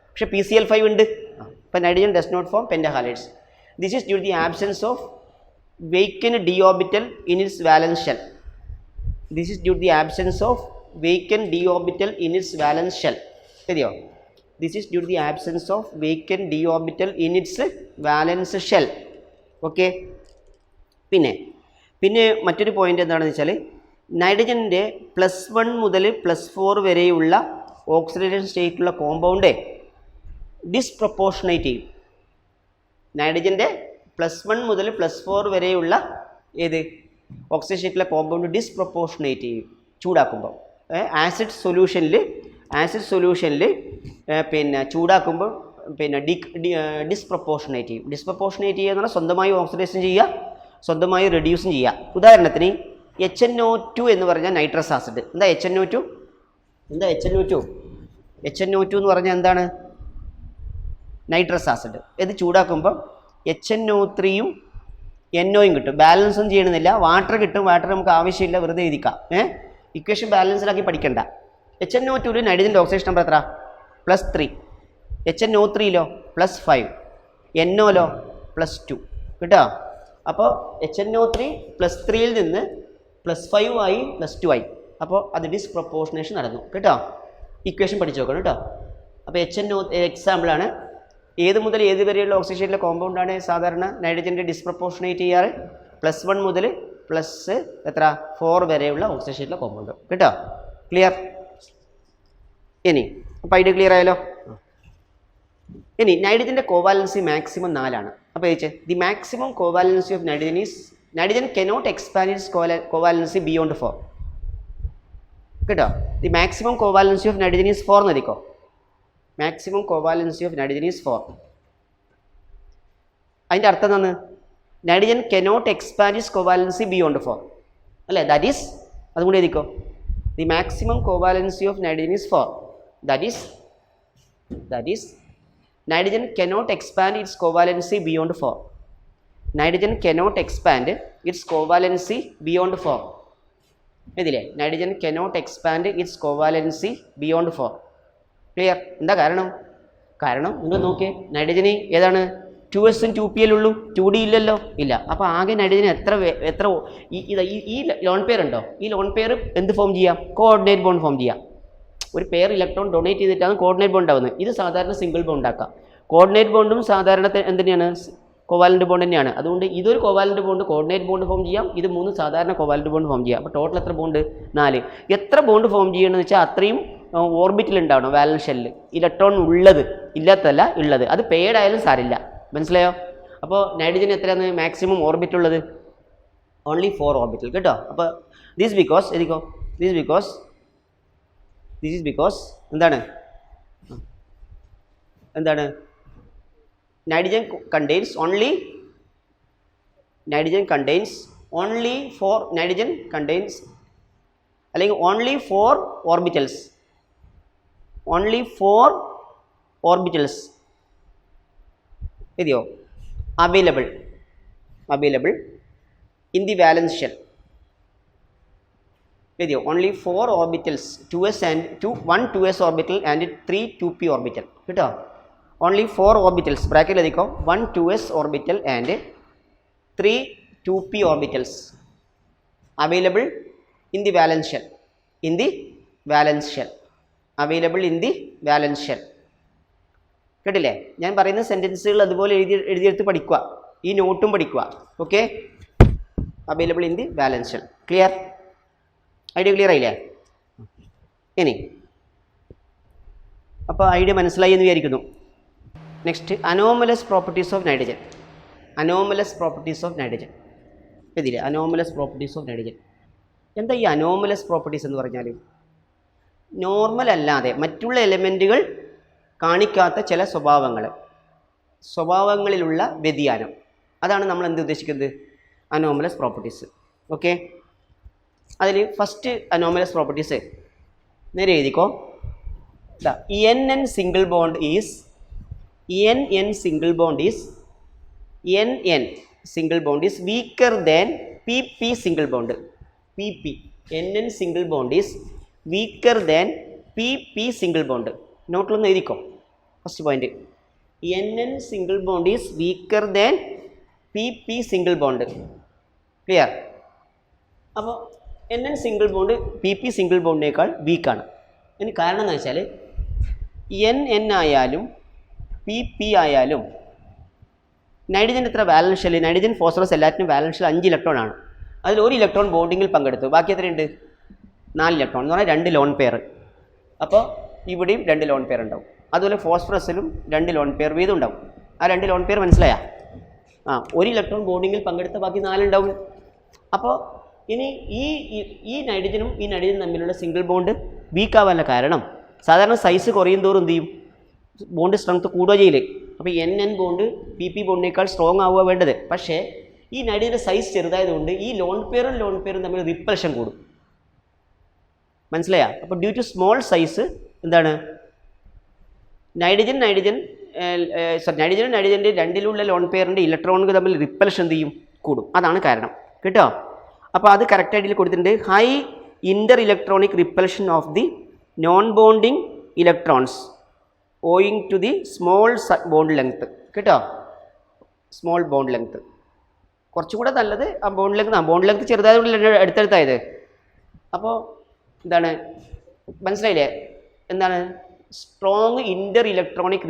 A: പക്ഷേ PCl5 ഉണ്ട്. അപ്പോൾ nitrogen does not form pentahalides. This is due to the absence of vacant d orbital in its valence shell. This is due to the absence of vacant d orbital in its valence shell. ശരിയോ? This is due to the absence of vacant d orbital in its valence shell. Okay. പിന്നെ പിന്നെ മറ്റൊരു point എന്താണെന്ന് വെച്ചാൽ നൈട്രജൻ്റെ +1 മുതൽ +4 വരെയുള്ള oxidation സ്റ്റേറ്റിലുള്ള compound disproportionate ചെയ്യും. നൈട്രജൻ്റെ +1 മുതൽ +4 വരെയുള്ള ഏത് ഓക്സിഡേഷൻ സ്റ്റേറ്റിലെ കോമ്പൗണ്ട് ഡിസ്പ്രപ്പോർഷനേറ്റ് ചെയ്യും ചൂടാക്കുമ്പോൾ. ആസിഡ് സൊല്യൂഷനിൽ പിന്നെ ചൂടാക്കുമ്പോൾ പിന്നെ ഡിസ്പ്രപ്പോർഷനേറ്റ് ചെയ്യും. ഡിസ്പ്രപ്പോർഷനേറ്റ് ചെയ്യുക എന്ന് പറഞ്ഞാൽ സ്വന്തമായി ഓക്സിഡേഷൻ ചെയ്യുക, സ്വന്തമായി റെഡ്യൂസും ചെയ്യുക. ഉദാഹരണത്തിന് HNO2 എന്ന് പറഞ്ഞാൽ നൈട്രസ് ആസിഡ്. എന്താ HNO2? HNO2 എന്ന് പറഞ്ഞാൽ എന്താണ്? Nitrous acid. ഇത് ചൂടാക്കുമ്പോൾ HNO3യും NOയും കിട്ടും. ബാലൻസ് ഒന്നും ചെയ്യണമെന്നില്ല, വാട്ടർ കിട്ടും. വാട്ടർ നമുക്ക് ആവശ്യമില്ല, വെറുതെ എഴുതിക്കാം. ഇക്വേഷൻ ബാലൻസിലാക്കി പഠിക്കണ്ട. HNO2ൽ നൈട്രജൻ്റെ ഓക്സിഡേഷൻ നമ്പർ എത്ര? +3. HNO3ലോ +5. NOലോ +2 കേട്ടോ. അപ്പോൾ HNO3 +3യിൽ നിന്ന് +5 ആയി +2 ആയി. അപ്പോൾ അത് ഡിസ്പ്രപ്പോർഷനേഷൻ നടന്നു കേട്ടോ. ഇക്വേഷൻ പഠിച്ചു നോക്കണം കേട്ടോ. അപ്പോൾ HNO എക്സാമ്പിളാണ്. ഏത് മുതൽ ഏത് വരെയുള്ള ഓക്സിജനിലെ കോമ്പൗണ്ടാണ് സാധാരണ നൈട്രജൻ്റെ ഡിസ്പ്രപ്പോർഷനേറ്റ് ചെയ്യാറ്? +1 മുതൽ +4 വരെയുള്ള ഓക്സിജനിലെ കോമ്പൗണ്ട് കേട്ടോ. ക്ലിയർ? ഇനി അപ്പോൾ ഐഡിയ ക്ലിയർ ആയല്ലോ. ഇനി നൈട്രജൻ്റെ കോവാലൻസി മാക്സിമം 4 അപ്പോൾ ചോദിച്ചേ the maximum covalency of nitrogen cannot expand its covalency beyond 4 കേട്ടോ. The maximum covalency of nitrogen is 4 എന്നതിക്കോ. Maximum covalency of nitrogen is 4. അതിൻ്റെ അർത്ഥം എന്താണ്? Nitrogen cannot expand its covalency beyond 4 അല്ലേ? ദാറ്റ് ഈസ്, അതും കൂടി എഴുതിക്കോ. The maximum covalency of nitrogen is 4. That is nitrogen cannot expand its covalency beyond 4. Nitrogen cannot expand its covalency beyond 4. ഇതില്ലേ nitrogen cannot expand its covalency beyond 4. Clear? എന്താ കാരണം നിങ്ങൾ നോക്കിയേ, നൈട്രജന് ഏതാണ് 2s 2pl ഉള്ളൂ, 2d ഇല്ലല്ലോ, ഇല്ല. അപ്പോൾ ആകെ നൈട്രജന് എത്ര ഈ ലോൺ പെയർ ഉണ്ടോ? ഈ ലോൺ പെയർ എന്ത് ഫോം ചെയ്യാം? കോർഡിനേറ്റ് ബോണ്ട് ഫോം ചെയ്യാം. ഒരു പെയർ ഇലക്ട്രോൺ ഡൊണേറ്റ് ചെയ്തിട്ടാണ് കോർഡിനേറ്റ് ബോണ്ട് ആവുന്നത്. ഇത് സാധാരണ സിംഗിൾ ബോണ്ട് ആക്കാം. കോർഡിനേറ്റ് ബോണ്ടും സാധാരണ എന്തിനാണ്? കോവാലൻ്റ് ബോണ്ട് തന്നെയാണ്. അതുകൊണ്ട് ഇതൊരു covalent bond coordinate bond form ചെയ്യാം, ഇത് 3 സാധാരണ കോവാലൻ്റ് ബോണ്ട് ഫോം ചെയ്യാം. അപ്പോൾ ടോട്ടൽ എത്ര ബോണ്ട്? 4. എത്ര ബോണ്ട് ഫോം ചെയ്യണമെന്ന് വെച്ചാൽ അത്രയും ഓർബിറ്റിൽ ഉണ്ടാവണം വാലൻസ് ഷെല്ലിൽ. ഇലക്ട്രോൺ ഉള്ളത്, ഇല്ലാത്തല്ല ഉള്ളത്. അത് പെയ്ഡ് ആയാലും സാരില്ല. മനസ്സിലായോ? അപ്പോൾ നൈട്രജൻ എത്രയാണ് മാക്സിമം ഓർബിറ്റ് ഉള്ളത്? ഓൺലി 4 ഓർബിറ്റൽ കേട്ടോ. അപ്പോൾ ദിസ് ബിക്കോസ് എന്താണ് നൈട്രജൻ കണ്ടെയ്ൻസ് ഓൺലി 4 ഓർബിറ്റൽസ് ഇതെയോ available in the valence shell. ഇതെയോ only 4 orbitals, 1 2s orbital and 3 2p orbital കേട്ടോ. ഓൺലി 4 ഓർബിറ്റൽസ് ബ്രാക്കറ്റിൽ എഴുതിക്കോ. 1 2s orbital and 3 2p orbitals available in the valence shell. Available in the valence shell. കേട്ടില്ലേ? ഞാൻ പറയുന്ന സെൻറ്റൻസുകൾ അതുപോലെ എഴുതിയെടുത്ത് പഠിക്കുക. ഈ നോട്ടും പഠിക്കുക. Okay? Available in the valence shell. Clear? Idea clear ആയില്ലേ? ഇനി അപ്പോൾ ഐഡിയ മനസ്സിലായി എന്ന് വിചാരിക്കുന്നു. Next anomalous properties of nitrogen. ഇതില്ലേ അനോമലസ് പ്രോപ്പർട്ടീസ് ഓഫ് നൈട്രജൻ. എന്താ ഈ അനോമലസ് പ്രോപ്പർട്ടീസ് എന്ന് പറഞ്ഞാൽ? നോർമൽ അല്ലാതെ മറ്റുള്ള എലമെൻറ്റുകൾ കാണിക്കാത്ത ചില സ്വഭാവങ്ങളിലുള്ള വ്യതിയാനം, അതാണ് നമ്മൾ എന്ത് ഉദ്ദേശിക്കുന്നത്? Anomalous properties. ഓക്കെ? അതിൽ ഫസ്റ്റ് അനോമലസ് പ്രോപ്പർട്ടീസ് നേരെ എഴുതിക്കോ. NN single bond is weaker than PP single bond. NN single bond is weaker than PP single bond. നോട്ടിലൊന്ന് എഴുതിക്കോ. First point, NN single bond is weaker than PP single bond. Clear? അപ്പോൾ NN single bond PP single ബോണ്ടിനേക്കാൾ വീക്കാണ്. അതിന് കാരണം എന്ന് വെച്ചാൽ NN ആയാലും PP ആയാലും നൈട്രജൻ എത്ര വാലൻസ് ഷെൽ? നൈട്രജൻ ഫോസ്ഫറസ് എല്ലാറ്റിനും വാലൻസ് ഷെൽ 5 ഇലക്ട്രോൺ ആണ്. അതിൽ ഒരു ഇലക്ട്രോൺ ബോണ്ടിങ്ങിൽ പങ്കെടുത്തു. ബാക്കി എത്രയുണ്ട്? 4 ഇലക്ട്രോൺ എന്ന് പറഞ്ഞാൽ 2 ലോൺ പെയർ. അപ്പോൾ ഇവിടെയും 2 ലോൺ പെയർ ഉണ്ടാവും. അതുപോലെ ഫോസ്ഫറസിലും 2 ലോൺ പെയർ വീതം ഉണ്ടാവും. ആ 2 ലോൺ പെയർ മനസ്സിലായ? ഒരു ഇലക്ട്രോൺ ബോണ്ടിങ്ങിൽ പങ്കെടുത്ത ബാക്കി 4 ഉണ്ടാവും. അപ്പോൾ ഇനി ഈ നൈട്രജനും ഈ നൈട്രജനും തമ്മിലുള്ള സിംഗിൾ ബോണ്ട് വീക്ക് ആവാനുള്ള കാരണം സാധാരണ സൈസ് കുറയും തോറും എന്ത് ചെയ്യും? ബോണ്ട് സ്ട്രെങ്ത് കൂടുക ചെയ്യില്ലേ? അപ്പോൾ NN ബോണ്ട് PP ബോണ്ടിനേക്കാൾ സ്ട്രോങ് ആവുക വേണ്ടത്. പക്ഷേ ഈ നൈട്രജൻ്റെ സൈസ് ചെറുതായതുകൊണ്ട് ഈ ലോൺ പെയറും തമ്മിൽ റിപ്പൽഷൻ കൂടും. മനസ്സിലായ? അപ്പോൾ ഡ്യൂ ടു സ്മോൾ സൈസ് എന്താണ് നൈട്രജനും നൈട്രജൻ്റെ രണ്ടിലുള്ള ലോൺ പെയറിൻ്റെ ഇലക്ട്രോണുകൾ തമ്മിൽ റിപ്പൽഷൻ എന്ത് ചെയ്യും? കൂടും. അതാണ് കാരണം കേട്ടോ. അപ്പോൾ അത് കറക്റ്റായിട്ട് കൊടുത്തിട്ടുണ്ട്. High inter electronic repulsion of the non bonding electrons owing to the small bond length കേട്ടോ. സ്മോൾ ബോണ്ട് ലെങ്ത് കുറച്ചുകൂടെ നല്ലത് ആ ബോണ്ട് ലെങ്ത് ചെറുതായതുകൊണ്ട് അടുത്തടുത്തായത്. അപ്പോൾ എന്താണ് മനസ്സിലായില്ലേ? എന്താണ് strong inter electronic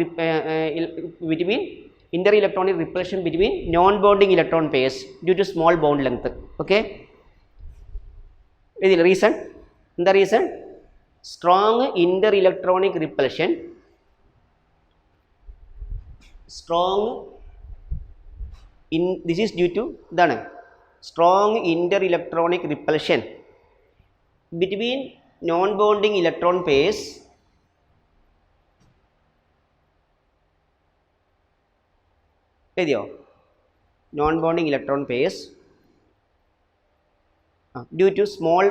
A: repulsion between non bonding electron pairs due to small bond length. Okay, ഇതിൽ reason എന്താ? Reason strong inter electronic repulsion, this is due to ഇതാണ് strong inter-electronic repulsion between non-bonding electron pairs എഴുതിയോ? non-bonding electron pairs due to small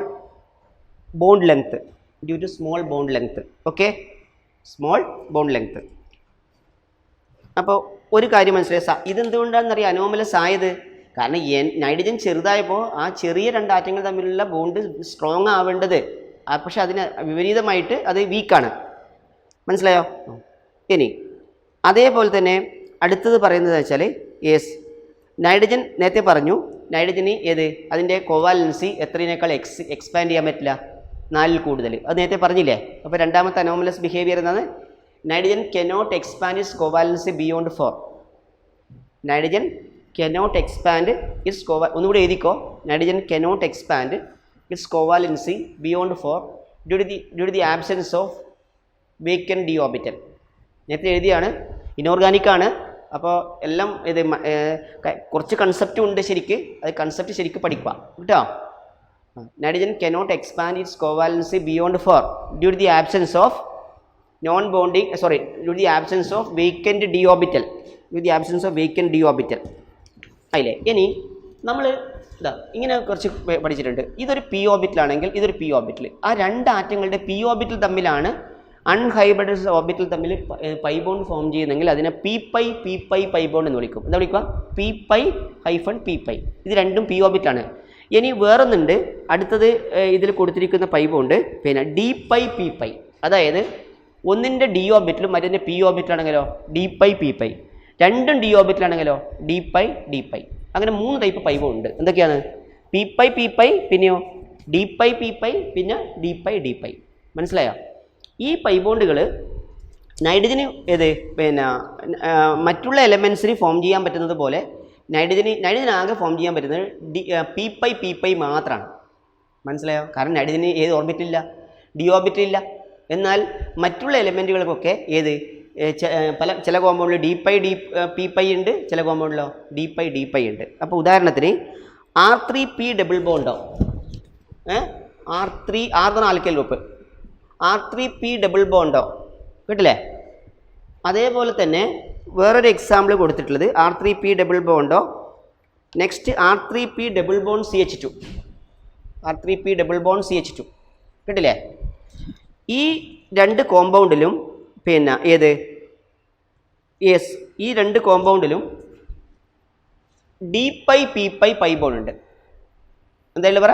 A: bond length, okay, small bond length. അപ്പോൾ ഒരു കാര്യം മനസ്സിലായി, ഇതെന്തുകൊണ്ടാണെന്നറിയാം anomalous ആയത്? കാരണം നൈട്രജൻ ചെറുതായപ്പോൾ ആ ചെറിയ 2 ആറ്റങ്ങൾ തമ്മിലുള്ള ബോണ്ട് സ്ട്രോങ് ആവേണ്ടത്, പക്ഷെ അതിന് വിപരീതമായിട്ട് അത് വീക്കാണ്. മനസ്സിലായോ? ഇനി അതേപോലെ തന്നെ അടുത്തത് പറയുന്നത് വെച്ചാൽ നൈട്രജൻ നേരത്തെ പറഞ്ഞു, നൈട്രജന് അതിൻ്റെ കോവാലൻസി എത്രയിനേക്കാൾ എക്സ്പാൻഡ് ചെയ്യാൻ പറ്റില്ല? 4 കൂടുതൽ. അത് നേരത്തെ പറഞ്ഞില്ലേ? അപ്പോൾ രണ്ടാമത്തെ അനോമലസ് ബിഹേവിയർ എന്നാണ് nitrogen cannot expand its covalency beyond 4. Nitrogen cannot expand its ഒന്നുകൂടി എഴുതിക്കോ. Nitrogen cannot expand its covalency beyond 4 due to the absence of vacant d orbital. നേരത്തെ എഴുതിയാണ്, ഇനോർഗാനിക് ആണ്. അപ്പോൾ എല്ലാം കുറച്ച് കൺസെപ്റ്റ് ഉണ്ട് ശരിക്ക്, അത് കൺസെപ്റ്റ് ശരിക്ക് പഠിക്കുക കേട്ടോ. Nitrogen cannot expand its covalency beyond 4 due to the absence of due to the absence of vacant d orbital. അല്ലേ? ഇനി നമ്മൾ ഇങ്ങനെ കുറച്ച് പഠിച്ചിട്ടുണ്ട്. ഇതൊരു പി ഓർബിറ്റലാണെങ്കിൽ ഇതൊരു പി ഓർബിറ്റൽ. ആ 2 ആറ്റങ്ങളുടെ പി ഓർബിറ്റൽ തമ്മിലാണ് അൺഹൈബ്രിഡൈസ്ഡ് ഓർബിറ്റൽ തമ്മിൽ പൈ ബോണ്ട് ഫോം ചെയ്യുന്നെങ്കിൽ അതിനെ പി പൈ ബോണ്ട് എന്ന് വിളിക്കും. എന്താ വിളിക്കുക? P pi. ഇത് രണ്ടും പി ഓർബിറ്റലാണ്. ഇനി വേറൊന്നുണ്ട്, അടുത്തത് ഇതിൽ കൊടുത്തിരിക്കുന്ന പൈ ബോണ്ട് പിന്നെ ഡി പൈ. അതായത് ഒന്നിൻ്റെ ഡി ഓർബിറ്റലും മറ്റേ പി ഓർബിറ്റലാണെങ്കിലോ ഡി പൈ. രണ്ടും ഡി ഓർബിറ്റലാണെങ്കിലോ ഡി പൈ. അങ്ങനെ 3 ടൈപ്പ് പൈ ബോണ്ട് ഉണ്ട്. എന്തൊക്കെയാണ്? പി പൈ, പിന്നെയോ ഡി പൈ പിന്നെ ഡി പൈ. മനസ്സിലായോ? ഈ പൈ ബോണ്ടുകൾ നൈട്രജന് പിന്നെ മറ്റുള്ള എലമെൻസിന് ഫോം ചെയ്യാൻ പറ്റുന്നത് പോലെ നൈട്രജൻ ആകെ ഫോം ചെയ്യാൻ പറ്റുന്നത് പി പൈ മാത്രമാണ്. മനസ്സിലായോ? കാരണം നൈട്രജന് ഏത് ഓർബിറ്റിലില്ല? ഡി ഓർബിറ്റിലില്ല. എന്നാൽ മറ്റുള്ള എലമെൻറ്റുകൾക്കൊക്കെ ചില കോമ്പൗണ്ടിൽ പി പൈ ഉണ്ട്, ചില കോമ്പൗണ്ടിലോ ഡി പൈ ഉണ്ട്. അപ്പോൾ ഉദാഹരണത്തിന് R3P double bond O, R alkyl group, R3P double bond O കേട്ടില്ലേ? അതേപോലെ തന്നെ വേറൊരു എക്സാമ്പിൾ കൊടുത്തിട്ടുള്ളത് R3P double bond O, next R3P double bond CH2, R3P double bond CH2 കേട്ടില്ലേ? ഈ 2 കോമ്പൗണ്ടിലും പിന്നെ ഈ 2 കോമ്പൗണ്ടിലും ഡി പി പൈ ബോണ്ട് ഉണ്ട്. എന്തായാലും പറ,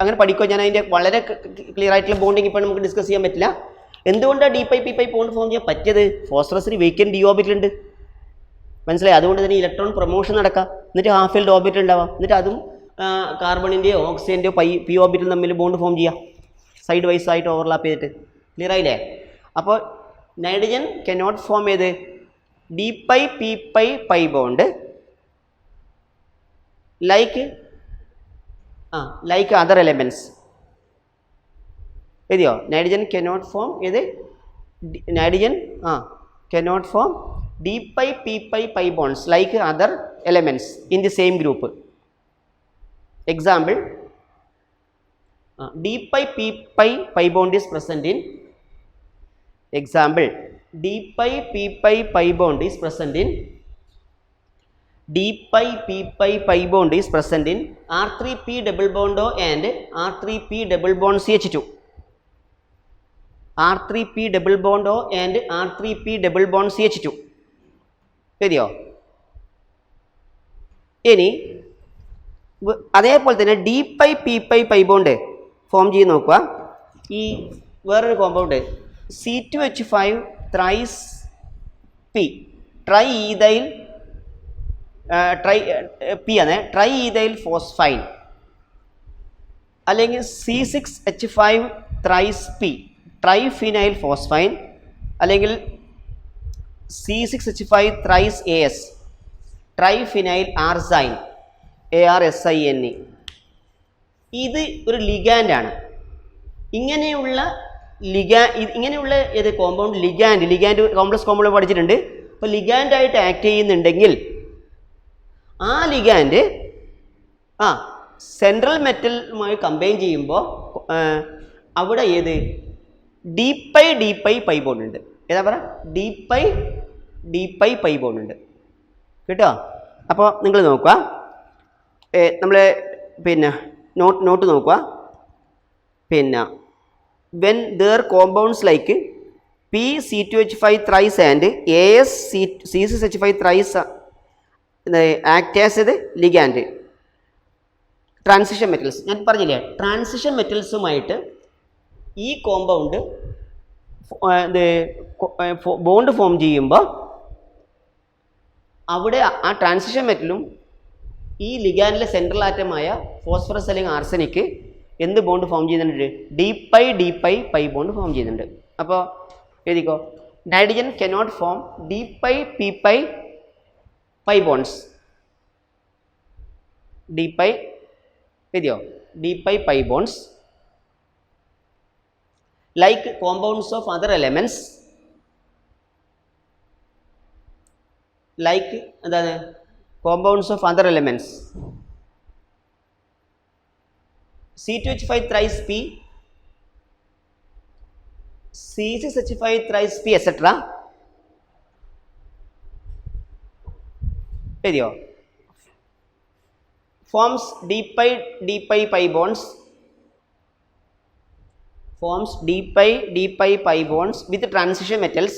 A: അങ്ങനെ പഠിക്കുക. ഞാൻ അതിൻ്റെ വളരെ ക്ലിയർ ആയിട്ടുള്ള ബോണ്ടിങ് ഇപ്പോൾ നമുക്ക് ഡിസ്കസ് ചെയ്യാൻ പറ്റില്ല. എന്തുകൊണ്ടാണ് D p pi bond form ചെയ്യാൻ പറ്റിയത്? ഫോസ്ഫറസിന് വേക്കൻറ്റ് ഡി ഓർബിറ്റൽ ഉണ്ട്. മനസ്സിലായി? അതുകൊണ്ട് തന്നെ ഇലക്ട്രോൺ പ്രൊമോഷൻ നടക്കാം, എന്നിട്ട് ഹാഫ് ഫിൽഡ് ഓർബിറ്റൽ ഉണ്ടാവാം, എന്നിട്ട് അതും കാർബണിൻ്റെയോ ഓക്സിജൻ്റെയോ പി ഓർബിറ്റൽ തമ്മിൽ ബോണ്ട് ഫോം ചെയ്യാം, സൈഡ് വൈസ് ആയിട്ട് ഓവർലാപ്പ് ചെയ്തിട്ട്. ക്ലിയർ ആയില്ലേ? അപ്പോൾ nitrogen cannot form D p pi bond like like other elements എഴുതിയോ? നൈട്രജൻ കനോട്ട് ഫോം ഏത്? Nitrogen cannot form d pi p pi bonds like other elements in the same group. Example, d pi p pi bond is present in example d pi p pi bond is present in d pi p pi bond is present in R3p double bond O and R3p double bond CH2. R3p double bond O and R3p double bond CH2 ശരിയോ? ഇനി അതേപോലെ തന്നെ D pi p pi bond form ചെയ്ത് നോക്കുക. ഈ വേറൊരു compound C2H5 thrice P try ethyl P ആണ് try ethyl phosphine, അല്ലെങ്കിൽ C6H5 ത്രൈസ് പി ട്രൈഫിനൈൽ ഫോസ്ഫൈൻ, അല്ലെങ്കിൽ C6H5 ത്രൈസ് AS ട്രൈഫിനൈൽ ആർസൈൻ ARSINE. ഇത് ഒരു ലിഗാൻഡാണ്. ഇങ്ങനെയുള്ള ഏത് കോമ്പൗണ്ട് ലിഗാൻഡ് കോംപ്ലക്സ് കോമ്പൗണ്ട് പഠിച്ചിട്ടുണ്ട്. അപ്പോൾ ലിഗാൻഡായിട്ട് ആക്ട് ചെയ്യുന്നുണ്ടെങ്കിൽ ആ ലിഗാൻഡ് സെൻട്രൽ മെറ്റലുമായി കമ്പൈൻ ചെയ്യുമ്പോൾ അവിടെ ഏത് ഡി പൈ പൈ ബോണ്ട് ഉണ്ട്. ഏതാ പറ? ഡി പൈ പൈ ബോണ്ട് ഉണ്ട് കേട്ടോ. അപ്പോൾ നിങ്ങൾ നോക്കുക, നമ്മൾ പിന്നെ നോട്ട് നോക്കുക. പിന്നെ when there compounds like PC2H5 thrice and AS C6H5 thrice act as ഇത് ലിഗാൻഡ്. ട്രാൻസിഷൻ മെറ്റൽസ് ഞാൻ പറഞ്ഞില്ലേ, ട്രാൻസിഷൻ മെറ്റൽസുമായിട്ട് ഈ കോമ്പൗണ്ട് ബോണ്ട് ഫോം ചെയ്യുമ്പോൾ അവിടെ ആ ട്രാൻസിഷൻ മെറ്റലും ഈ ലിഗാൻഡിലെ സെൻട്രൽ ആറ്റമായ ഫോസ്ഫറസ് അല്ലെങ്കിൽ ആർസനിക്ക് എന്ത് ബോണ്ട് ഫോം ചെയ്യുന്നുണ്ട്? D pi pi bond form ചെയ്യുന്നുണ്ട്. അപ്പോൾ എഴുതിക്കോ, nitrogen cannot form d pi p pi bonds. D pi എഴുതിയോ? D pi bonds like compounds of other elements like എന്താണ് compounds of other elements C2H5 thrice P C6H5 thrice P etc. എഴുതിയോ? forms d pi pi bonds forms d pi pi bonds with transition metals.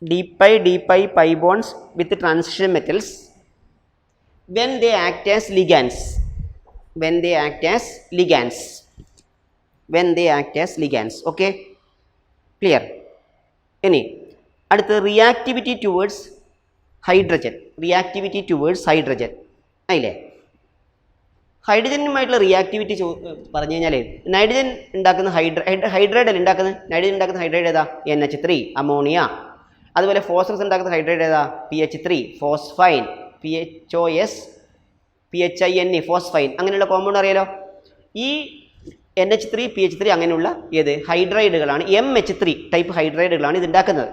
A: d pi pi bonds with transition metals when they act as ligands. When they act as ligands. When they act as ligands. Okay, clear? ഇനി അടുത്ത reactivity towards hydrogen. Reactivity towards hydrogen ആയില്ലേ? ഹൈഡ്രജനുമായിട്ടുള്ള reactivity പറഞ്ഞു കഴിഞ്ഞാൽ nitrogen ഉണ്ടാക്കുന്ന hydride അല്ല ഉണ്ടാക്കുന്നത്. Nitrogen ഉണ്ടാക്കുന്ന hydride ഏതാ? NH3 ammonia. അതുപോലെ ഫോസ്ഫറസ് ഉണ്ടാക്കുന്ന ഹൈഡ്രൈഡ് ഏതാ? PH3 phosphine, PHOS PHINE phosphine. അങ്ങനെയുള്ള കോമ്പൗണ്ട് അറിയാലോ. ഈ NH3 PH3 അങ്ങനെയുള്ള ഏത് ഹൈഡ്രൈഡുകളാണ് MH3 ടൈപ്പ് ഹൈഡ്രൈഡുകളാണ് ഇത് ഉണ്ടാക്കുന്നത്.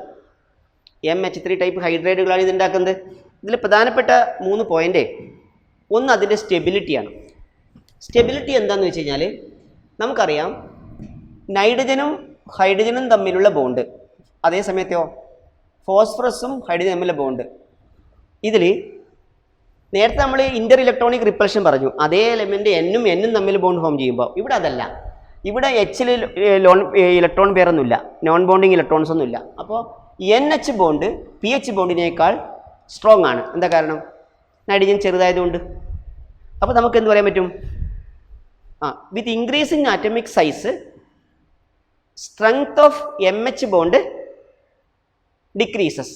A: MH3 ടൈപ്പ് ഹൈഡ്രൈഡുകളാണ് ഇത് ഉണ്ടാക്കുന്നത്. ഇതിൽ പ്രധാനപ്പെട്ട 3 പോയിന്റ്. ഒന്ന് അതിൻ്റെ സ്റ്റെബിലിറ്റിയാണ്. സ്റ്റെബിലിറ്റി എന്താണെന്ന് വെച്ച് കഴിഞ്ഞാൽ നമുക്കറിയാം നൈട്രജനും ഹൈഡ്രജനും തമ്മിലുള്ള ബോണ്ട്, അതേ സമയത്തോ ഫോസ്ഫറസും ഹൈഡ്രജനും തമ്മിലുള്ള ബോണ്ട്. ഇതിൽ നേരത്തെ നമ്മൾ ഇൻ്റർ ഇലക്ട്രോണിക് റിപ്പൽഷൻ പറഞ്ഞു. അതേ എലമെൻ്റ് എന്നും തമ്മിൽ ബോണ്ട് ഫോം ചെയ്യുമ്പോൾ ഇവിടെ അതല്ല. ഇവിടെ H ഇലക്ട്രോൺ പെയറൊന്നുമില്ല, നോൺ ബോണ്ടിങ് ഇലക്ട്രോൺസ് ഒന്നുമില്ല. അപ്പോൾ NH ബോണ്ട് PH ബോണ്ടിനേക്കാൾ സ്ട്രോങ് ആണ്. എന്താ കാരണം? നൈട്രജൻ ചെറുതായതുകൊണ്ട്. അപ്പോൾ നമുക്ക് എന്ത് പറയാൻ പറ്റും? With increase in atomic size strength of MH bond decreases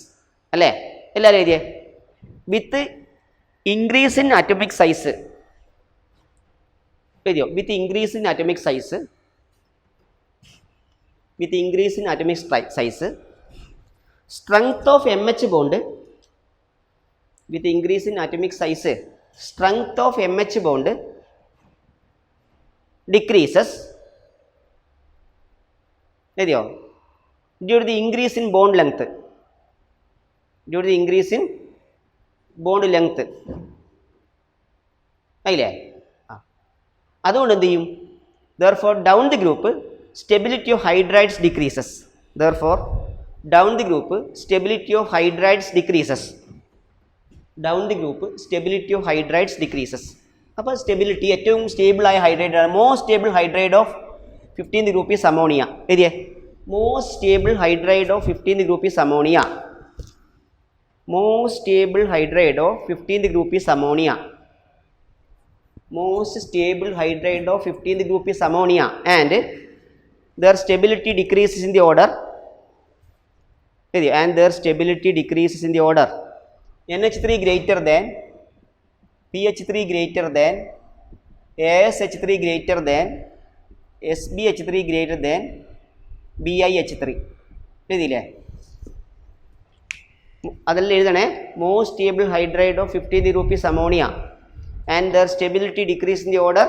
A: അല്ലേ? എല്ലാവരും എഴുതിയേ. With increase in atomic size എഴുതിയോ? With increase in atomic size strength of MH bond with increase in atomic size strength of MH bond decreases due to the increase in bond length. Due to the increase in bond length. Therefore, down the group, stability of hydrides decreases. Therefore, down the group, stability of hydrides decreases. Down the group, stability of hydrides decreases. Upper stability, stable hydride, most stable hydride of 15th group is ammonia. Most stable hydride of 15th group is ammonia. Most stable hydride of 15th group is ammonia. Most stable hydride of 15th group is ammonia, and their stability decreases in the order. And their stability decreases in the order. NH3 greater than, PH3 greater than, ASH3 greater than, SBH3 greater than, BiH3. Most stable hydride of 15th group is ammonia, and their stability decrease in the order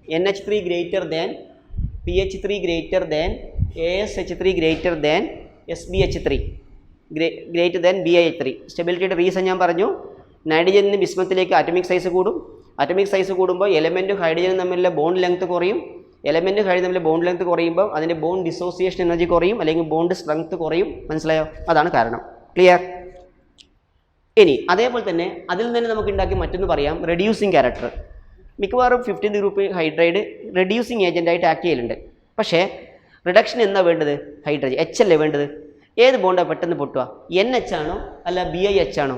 A: NH3 greater than, PH3 greater than, ASH3 greater than, SBH3 greater than, BiH3. Stability reason ഞാൻ പറഞ്ഞു, നൈട്രജനിൽ ബിസ്മത്തിലേക്ക് atomic size കൂടും. Atomic size കൂടുമ്പോൾ എലമെൻറ്റും ഹൈഡ്രജനും തമ്മിലുള്ള bond length കുറയും. എലമെൻറ്റും ഹൈഡ്രജനും തമ്മിൽ bond length കുറയുമ്പോൾ അതിൻ്റെ ബോണ്ട് ഡിസോസിയേഷൻ എനർജി കുറയും, അല്ലെങ്കിൽ ബോണ്ട് സ്ട്രെങ്ത് കുറയും. മനസ്സിലായോ? അതാണ് കാരണം. ക്ലിയർ? ഇനി അതേപോലെ തന്നെ അതിൽ തന്നെ നമുക്ക് ഉണ്ടാക്കി മറ്റൊന്ന് പറയാം, റെഡ്യൂസിങ് ക്യാരക്ടർ. മിക്കവാറും 15th ഗ്രൂപ്പ് ഹൈഡ്രൈഡ് റെഡ്യൂസിങ് ഏജൻറ്റായിട്ട് ആക്ട് ചെയ്യലുണ്ട്. പക്ഷേ റിഡക്ഷൻ എന്താ വേണ്ടത്? ഹൈഡ്രജൻ എച്ച് അല്ലേ വേണ്ടത്? ഏത് ബോണ്ടാണ് പെട്ടെന്ന് പൊട്ടുക? NH ആണോ അല്ല BiH ആണോ?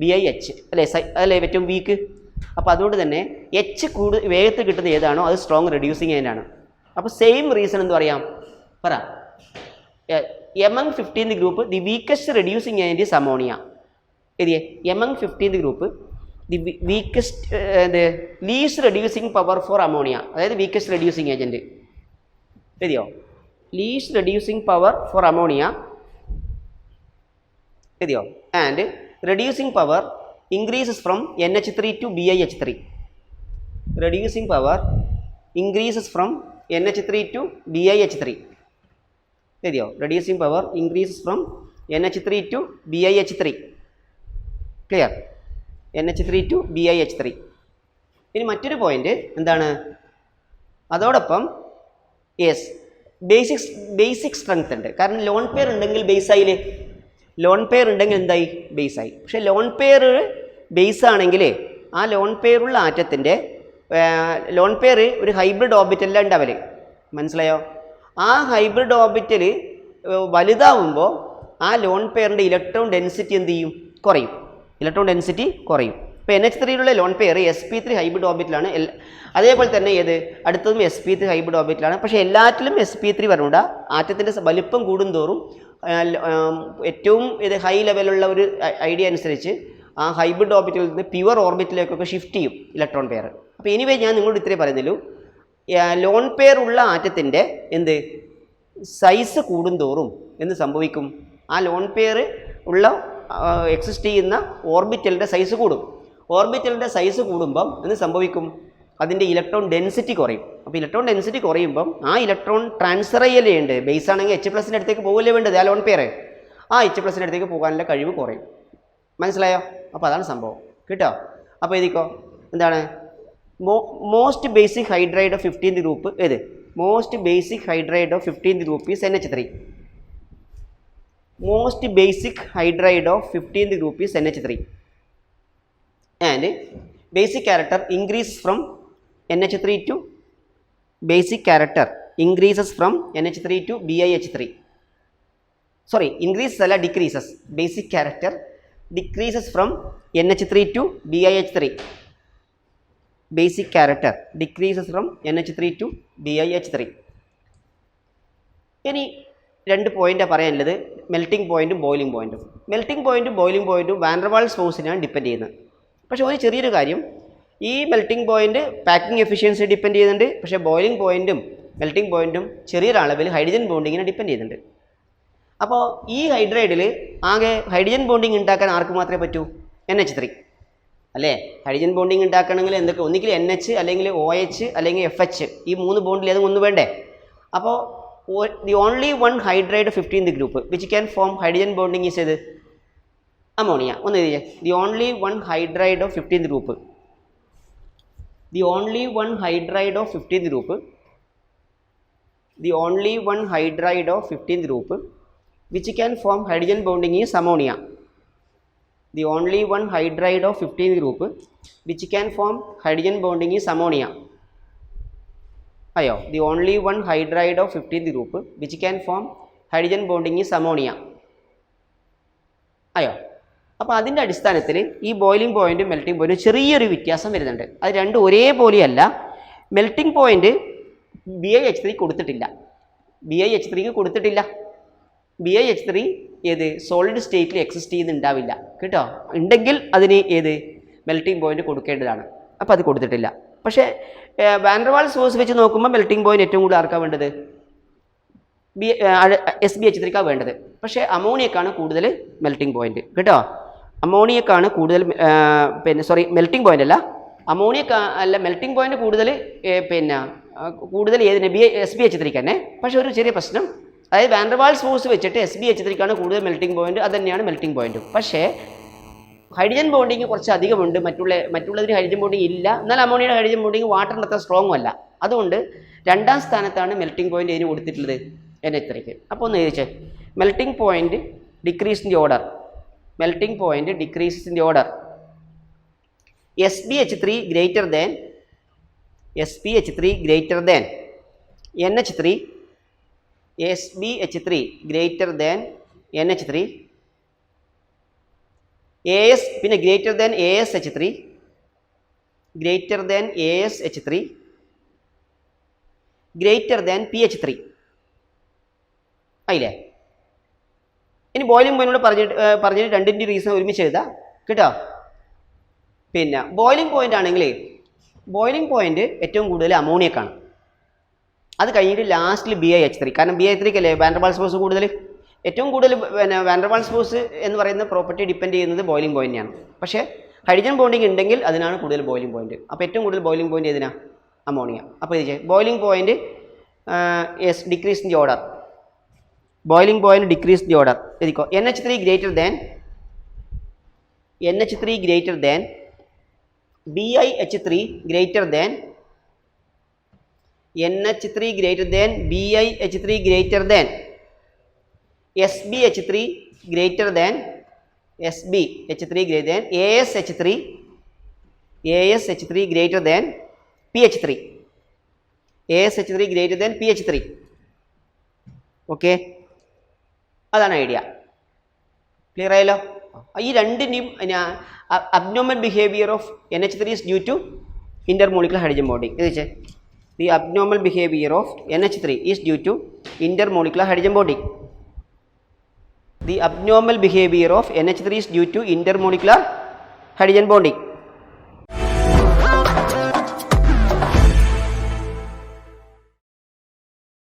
A: BiH അല്ലേ, അല്ലേ ഏറ്റവും വീക്ക്. അപ്പോൾ അതുകൊണ്ട് തന്നെ എച്ച് വേഗത്തിൽ കിട്ടുന്ന ഏതാണോ അത് സ്ട്രോങ് റെഡ്യൂസിങ് ഏജൻ്റാണ്. അപ്പോൾ സെയിം റീസൺ എന്ന് പറയാം. പറ, among 15th group the weakest reducing agent is ammonia. among 15th group the weakest least reducing power for ammonia, അതായത് വീക്കസ്റ്റ് റെഡ്യൂസിങ് ഏജൻറ്റ്. ശരിയോ? Least reducing power for ammonia. ശരിയോ? And reducing power increases from NH3 to BiH3. Reducing power increases from NH3 to BiH3. ശരിയോ? Reducing power increases from NH3 to BiH3. Clear? NH3 to BiH3. ഇനി മറ്റൊരു point എന്താണ്? അതോടൊപ്പം basic strength ഉണ്ട്. കാരണം lone pair ഉണ്ടെങ്കിൽ ബേസായില്ലേ? Lone pair ഉണ്ടെങ്കിൽ എന്തായി? ബേസായി. പക്ഷേ ലോൺ പെയർ ബേസ് ആണെങ്കിൽ ആ ലോൺ പെയറുള്ള ആറ്റത്തിൻ്റെ ലോൺ പെയർ ഒരു ഹൈബ്രിഡ് ഓർബിറ്റലിലാണ് ഉണ്ടാവല്. മനസ്സിലായോ? ആ ഹൈബ്രിഡ് ഓർബിറ്റൽ വലുതാവുമ്പോൾ ആ ലോൺ പെയറിൻ്റെ ഇലക്ട്രോൺ ഡെൻസിറ്റി എന്ത് ചെയ്യും? കുറയും. ഇലക്ട്രോൺ ഡെൻസിറ്റി കുറയും. ഇപ്പോൾ NH3യിലുള്ള ലോൺ പെയർ sp3 ഹൈബ്രിഡ് ഓർബിറ്റലാണ്. അതേപോലെ തന്നെ ഏത് അടുത്തതും sp3 ഹൈബ്രിഡ് ഓർബിറ്റലാണ്. പക്ഷേ എല്ലാറ്റിലും sp3 വരണ്ട. ആറ്റത്തിൻ്റെ വലിപ്പം കൂടുന്തോറും ഏറ്റവും ഹൈ ലെവലുള്ള ഒരു ഐഡിയ അനുസരിച്ച് ആ ഹൈബ്രിഡ് ഓർബിറ്റലിൽ നിന്ന് പ്യുവർ ഓർബിറ്റിലേക്കൊക്കെ ഷിഫ്റ്റ് ചെയ്യും ഇലക്ട്രോൺ പെയർ. അപ്പോൾ എനിവേ ഞാൻ നിങ്ങളോട് ഇത്രേ പറയുന്നുള്ളൂ, ലോൺ പെയർ ഉള്ള ആറ്റത്തിൻ്റെ സൈസ് കൂടുന്തോറും എന്ത് സംഭവിക്കും? ആ ലോൺ പെയർ ഉള്ള എക്സിസ്റ്റ് ചെയ്യുന്ന ഓർബിറ്റലിൻ്റെ സൈസ് കൂടും. ഓർബിറ്റലിൻ്റെ സൈസ് കൂടുമ്പം എന്ത് സംഭവിക്കും? അതിൻ്റെ ഇലക്ട്രോൺ ഡെൻസിറ്റി കുറയും. അപ്പോൾ ഇലക്ട്രോൺ ഡെൻസിറ്റി കുറയുമ്പം ആ ഇലക്ട്രോൺ ട്രാൻസ്ഫർ ചെയ്യലേ ഉണ്ട്. ബേസ് ആണെങ്കിൽ H+ൻ്റെ അടുത്തേക്ക് പോകല്ലേ വേണ്ടത് ആ ലോൺ പെയർ. ആ H+ൻ്റെ അടുത്തേക്ക് പോകാനുള്ള കഴിവ് കുറയും. മനസ്സിലായോ? അപ്പോൾ അതാണ് സംഭവം. കേട്ടോ? അപ്പോൾ എഴുതിക്കോ, എന്താണ് most basic hydride of 15th group ഏത്? Most basic hydride of 15th group is NH3. Most basic hydride of 15th group is NH3. And basic character increases from NH3 to basic character increases from NH3 to BiH3. Sorry, increases alla decreases. Basic character decreases from NH3 to BiH3. Basic character decreases from NH3 to BiH3. ഇനി രണ്ട് പോയിന്റാണ് പറയാനുള്ളത്, melting പോയിന്റും boiling പോയിന്റും. Melting പോയിന്റും boiling പോയിന്റും van der walls ഫോഴ്സിനാണ് depend ചെയ്യുന്നത്. പക്ഷേ ഒരു ചെറിയൊരു കാര്യം, ഈ melting point packing efficiency depend ചെയ്യുന്നുണ്ട്. പക്ഷേ ബോയിലിംഗ് പോയിന്റും മെൽറ്റിംഗ് പോയിന്റും ചെറിയൊരളവിൽ ഹൈഡ്രജൻ ബോണ്ടിങ്ങിനെ ഡിപ്പെൻഡ് ചെയ്യുന്നുണ്ട്. അപ്പോൾ ഈ ഹൈഡ്രൈഡിൽ ആകെ ഹൈഡ്രജൻ ബോണ്ടിങ് ഉണ്ടാക്കാൻ ആർക്ക് മാത്രമേ പറ്റൂ? NH3. അല്ലേ? ഹൈഡ്രജൻ ബോണ്ടിങ് ഉണ്ടാക്കണമെങ്കിൽ എന്തൊക്കെ, ഒന്നുകിൽ NH അല്ലെങ്കിൽ OH അല്ലെങ്കിൽ FH, ഈ 3 ബോണ്ടിൽ ഏതും ഒന്ന് വേണ്ടേ? അപ്പോൾ the only one hydride 15th group which can form hydrogen bonding is ഏത്? അമോണിയ. ഒന്ന് എഴുതിയേ, the only one hydride of 15th group, the only one hydride of 15th group, the only one hydride of 15th group which can form hydrogen bonding is ammonia. The only one hydride of 15th group which can form hydrogen bonding is ammonia. Ayo, the only one hydride of 15th group which can form hydrogen bonding is ammonia. Ayo, അപ്പോൾ അതിൻ്റെ അടിസ്ഥാനത്തിൽ ഈ boiling പോയിൻറ്റും melting പോയിൻറ്റും ചെറിയൊരു വ്യത്യാസം വരുന്നുണ്ട്. അത് രണ്ടും ഒരേപോലെയല്ല. Melting point BiH3 കൊടുത്തിട്ടില്ല, BiH3ക്ക് കൊടുത്തിട്ടില്ല. BiH3 ഏത് സോളിഡ് സ്റ്റേറ്റിൽ എക്സിസ്റ്റ് ചെയ്യുന്നുണ്ടാവില്ല കേട്ടോ. ഉണ്ടെങ്കിൽ അതിന് ഏത് മെൽറ്റിംഗ് പോയിൻറ്റ് കൊടുക്കേണ്ടതാണ്. അപ്പോൾ അത് കൊടുത്തിട്ടില്ല. പക്ഷേ വാൻഡർവാൾസ് ഫോഴ്സ് വെച്ച് നോക്കുമ്പോൾ മെൽറ്റിംഗ് പോയിൻറ്റ് ഏറ്റവും കൂടുതൽ ആർക്കാണ് വേണ്ടത്? SbH3ക്കാണ് വേണ്ടത്. പക്ഷേ അമോണിയക്കാണ് കൂടുതൽ മെൽറ്റിംഗ് പോയിൻറ്റ് കേട്ടോ. അമോണിയക്കാണ് കൂടുതൽ മെൽറ്റിംഗ് പോയിൻ്റ് അല്ല, അമോണിയ അല്ല മെൽറ്റിംഗ് പോയിൻറ്റ് കൂടുതൽ കൂടുതൽ ഏതിന് SbH3ക്ക് തന്നെ. പക്ഷേ ഒരു ചെറിയ പ്രശ്നം, അതായത് വാൻഡർവാൾസ് ഫോഴ്സ് വെച്ചിട്ട് SbH3ക്കാണ് കൂടുതൽ മെൽറ്റിംഗ് പോയിൻറ്റ്, അത് തന്നെയാണ് മെൽറ്റിംഗ് പോയിൻറ്റും. പക്ഷേ ഹൈഡ്രജൻ ബോണ്ടിങ് കുറച്ച് അധികമുണ്ട്, മറ്റുള്ളതിന് ഹൈഡ്രജൻ ബോണ്ടിങ് ഇല്ല. എന്നാൽ അമോണിയയുടെ ഹൈഡ്രജൻ ബോണ്ടിങ് വാട്ടറിൻ്റെ അത്ര സ്ട്രോങ്ങും അല്ല. അതുകൊണ്ട് രണ്ടാം സ്ഥാനത്താണ് മെൽറ്റിംഗ് പോയിൻറ്റ് ഇതിന് കൊടുത്തിട്ടുള്ളത് NH3ക്ക്. അപ്പോൾ ഒന്ന് ചോദിച്ചേ, melting point decrease in the order, melting point decrease in the order SbH3 greater than NH3, SbH3 greater than NH3, AS പിന്നെ greater than ASH3, greater than ASH3, greater than PH3 ആയില്ലേ? ഇനി boiling പോയിനോട് പറഞ്ഞിട്ട് രണ്ടിൻ്റെ reason ഒരുമിച്ച് എഴുതാം കേട്ടോ. പിന്നെ boiling point ആണെങ്കിൽ ബോയിലിംഗ് പോയിൻ്റ് ഏറ്റവും കൂടുതൽ അമോണിയക്കാണ്. അത് കഴിഞ്ഞിട്ട് ലാസ്റ്റിൽ BiH3, കാരണം BiH3ക്ക് അല്ലേ വാൻഡർവാൾസ് ഫോഴ്സ് കൂടുതൽ. ഏറ്റവും കൂടുതൽ വാൻഡർവാൾസ് ഫോഴ്സ് എന്ന് പറയുന്ന പ്രോപ്പർട്ടി ഡിപ്പെൻഡ് ചെയ്യുന്നത് ബോയിലിംഗ് പോയിൻ്റാണ്. പക്ഷേ ഹൈഡ്രജൻ ബോണ്ടിങ് ഉണ്ടെങ്കിൽ അതിനാണ് കൂടുതൽ ബോയിലിംഗ് പോയിൻറ്റ്. അപ്പോൾ ഏറ്റവും കൂടുതൽ ബോയിലിംഗ് പോയിൻറ്റ് ഏതിനാ? അമോണിയ. അപ്പോൾ ഇത് boiling point decrease in the order, boiling point decrease in the order എഴുതിക്കോ. NH3 greater than BiH3 greater than NH3 greater than BiH3 greater than SbH3 greater than SbH3 greater than ASH3 greater than PH3, ASH3 greater than PH3. Okay, അതാണ് idea. Clear ആയല്ലോ? ഈ രണ്ടിൻ്റെയും abnormal behaviour of NH3 is due to intermolecular hydrogen bonding. ഇത് വെച്ചേ, the abnormal behavior of NH3 is due to intermolecular hydrogen bonding. The abnormal behavior of NH3 is due to intermolecular hydrogen bonding.